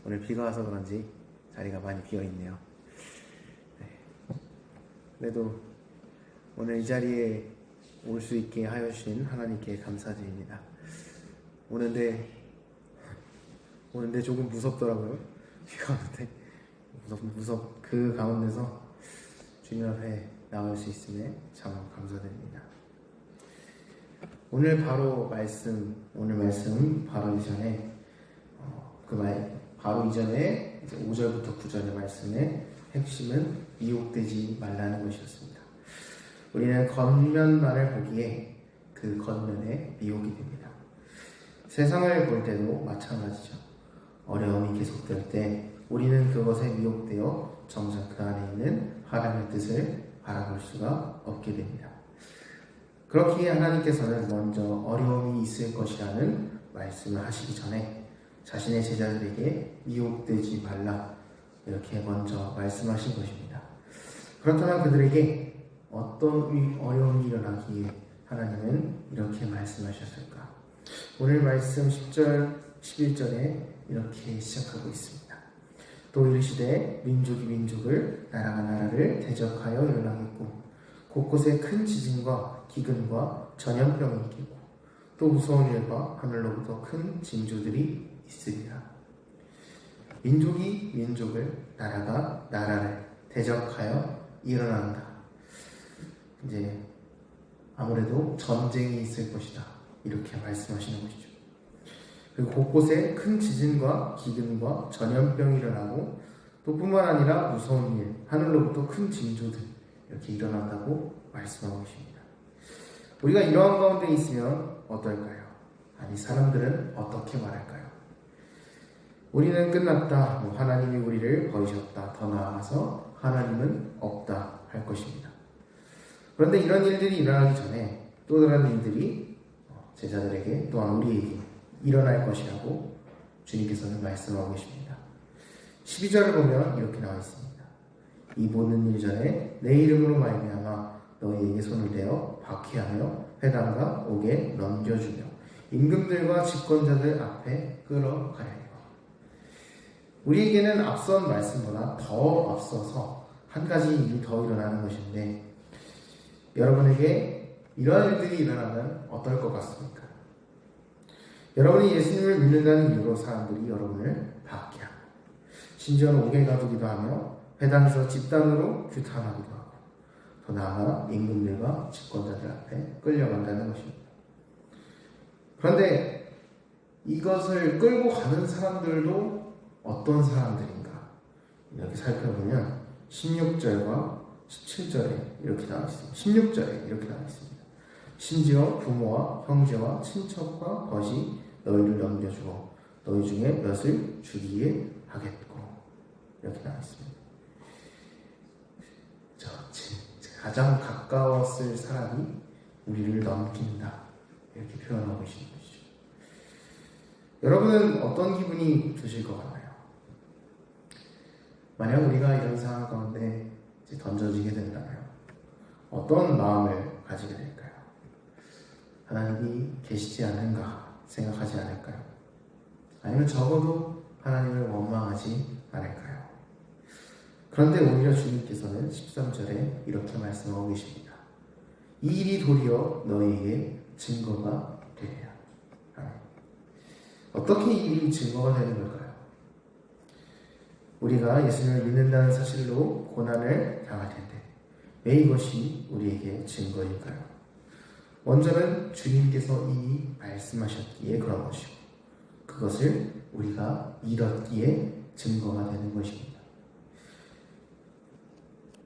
오늘 비가 와서 그런지 자리가 많이 비어있네요. 네. 그래도 오늘 이 자리에 올 수 있게 하여 주신 하나님께 감사드립니다. 오는데 조금 무섭더라고요. 비가 오는데 그 가운데서 주님 앞에 나올 수 있음에 참 감사드립니다. 오늘 말씀 바로 이전에 바로 이전에 5절부터 9절의 말씀의 핵심은 미혹되지 말라는 것이었습니다. 우리는 겉면만을 보기에 그 겉면에 미혹이 됩니다. 세상을 볼 때도 마찬가지죠. 어려움이 계속될 때 우리는 그것에 미혹되어 정작 그 안에 있는 하나님의 뜻을 바라볼 수가 없게 됩니다. 그렇기에 하나님께서는 먼저 어려움이 있을 것이라는 말씀을 하시기 전에 자신의 제자들에게 미혹되지 말라 이렇게 먼저 말씀하신 것입니다. 그렇다면 그들에게 어떤 어려움이 일어나기에 하나님은 이렇게 말씀하셨을까? 오늘 말씀 10절, 11절에 이렇게 시작하고 있습니다. 또 이르시되 민족이 민족을 나라가 나라를 대적하여 일어나겠고 곳곳에 큰 지진과 기근과 전염병이 있겠고 또 무서운 일과 하늘로부터 큰 징조들이 있으리라. 민족이 민족을 나라가 나라를 대적하여 일어난다. 이제 아무래도 전쟁이 있을 것이다 이렇게 말씀하시는 것이죠. 그리고 곳곳에 큰 지진과 기근과 전염병이 일어나고 또 뿐만 아니라 무서운 일, 하늘로부터 큰 징조들 이렇게 일어난다고 말씀하고 계십니다. 우리가 이러한 가운데 있으면 어떨까요? 아니 사람들은 어떻게 말할까요? 우리는 끝났다. 하나님이 우리를 버리셨다. 더 나아가서 하나님은 없다 할 것입니다. 그런데 이런 일들이 일어나기 전에 또 다른 일들이 제자들에게 또한 우리에게 일어날 것이라고 주님께서는 말씀하고 계십니다. 12절을 보면 이렇게 나와 있습니다. 이 모든 일 전에 내 이름으로 말미암아 너희에게 손을 대어 박해하며 회당과 옥에 넘겨주며 임금들과 집권자들 앞에 끌어가리라. 우리에게는 앞선 말씀보다 더 앞서서 한 가지 일이 더 일어나는 것인데 여러분에게 이러한 일들이 일어나면 어떨 것 같습니까? 여러분이 예수님을 믿는다는 이유로 사람들이 여러분을 박해하고 심지어는 옥에 가두기도 하며 회당에서 집단으로 규탄하기도 하고 더 나아가 임금들과 집권자들 앞에 끌려간다는 것입니다. 그런데 이것을 끌고 가는 사람들도 어떤 사람들인가 이렇게 살펴보면 16절과 17절에 이렇게 나와 있습니다. 16절에 이렇게 나와 있습니다. 심지어 부모와 형제와 친척과 벗이 너희를 넘겨주고 너희 중에 몇을 죽이게 하겠고 이렇게 나와 있습니다. 가장 가까웠을 사람이 우리를 넘긴다 이렇게 표현하고 계시는 것이죠. 여러분은 어떤 기분이 드실 것 같나요? 만약 우리가 이런 상황 가운데 던져지게 된다면 어떤 마음을 가지게 될까요? 하나님이 계시지 않는가 생각하지 않을까요? 아니면 적어도 하나님을 원망하지 않을까요? 그런데 오히려 주님께서는 13절에 이렇게 말씀하고 계십니다. 이 일이 도리어 너희에게 증거가 되리라. 어떻게 이 일이 증거가 되는 걸까요? 우리가 예수님을 믿는다는 사실로 고난을 당할 텐데 왜 이것이 우리에게 증거일까요? 먼저는 주님께서 이미 말씀하셨기에 그런 것이고 그것을 우리가 믿었기에 증거가 되는 것입니다.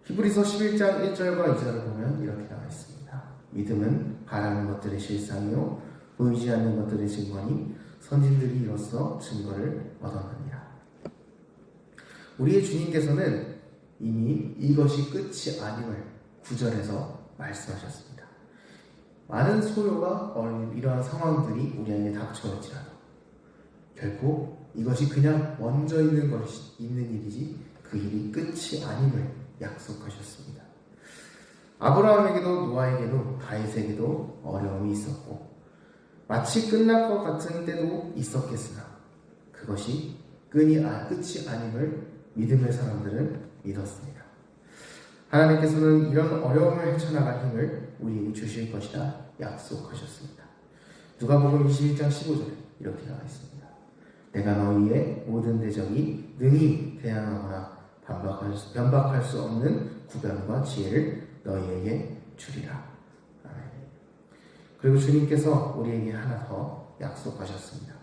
히브리서 11장 1절과 2절을 보면 이렇게 나와 있습니다. 믿음은 바라는 것들의 실상이요 보이지 않는 것들의 증거니 선진들이 이로써 증거를 얻었느니라. 우리의 주님께서는 이미 이것이 끝이 아님을 9절에서 말씀하셨습니다. 많은 소요가 이러한 상황들이 우리 안에 닥쳐올지라도 결코 이것이 그냥 먼저 있는 일이지 그 일이 끝이 아님을 약속하셨습니다. 아브라함에게도 노아에게도 다윗에게도 어려움이 있었고 마치 끝날 것 같은 때도 있었겠으나 그것이 끝이 아님을 믿음의 사람들은 믿었습니다. 하나님께서는 이런 어려움을 헤쳐나갈 힘을 우리에게 주실 것이라 약속하셨습니다. 누가복음 21장 15절에 이렇게 나와 있습니다. 내가 너희의 모든 대적이 능히 대항하거나 변박할 수 없는 구변과 지혜를 너희에게 주리라. 아멘. 그리고 주님께서 우리에게 하나 더 약속하셨습니다.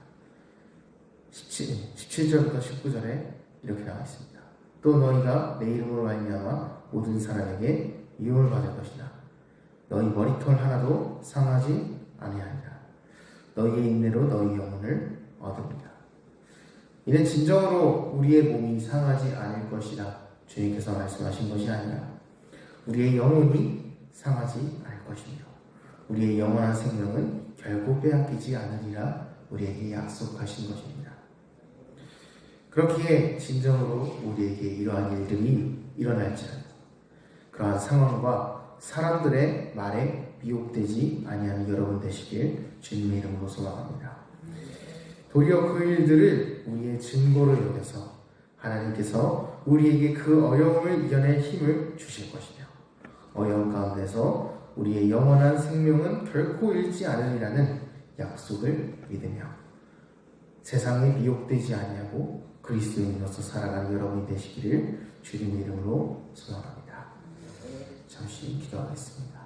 17절부터 19절에 이렇게 나와 있습니다. 또 너희가 내 이름으로 말미암아 모든 사람에게 미움을 받을 것이다. 너희 머리털 하나도 상하지 아니하리라. 너희의 인내로 너희 영혼을 얻으리라. 이는 진정으로 우리의 몸이 상하지 않을 것이라 주님께서 말씀하신 것이 아니라 우리의 영혼이 상하지 않을 것이며 우리의 영원한 생명은 결코 빼앗기지 않으리라 우리에게 약속하신 것입니다. 그렇기에 진정으로 우리에게 이러한 일들이 일어날지라도 그러한 상황과 사람들의 말에 미혹되지 아니하는 여러분 되시길 주님의 이름으로 소망합니다. 도리어 그 일들을 우리의 증거로 여겨서 하나님께서 우리에게 그 어려움을 이겨낼 힘을 주실 것이며 어려움 가운데서 우리의 영원한 생명은 결코 잃지 않으리라는 약속을 믿으며 세상에 미혹되지 아니하고 그리스도인으로서 살아가는 여러분이 되시기를 주님의 이름으로 소망합니다. 잠시 기도하겠습니다.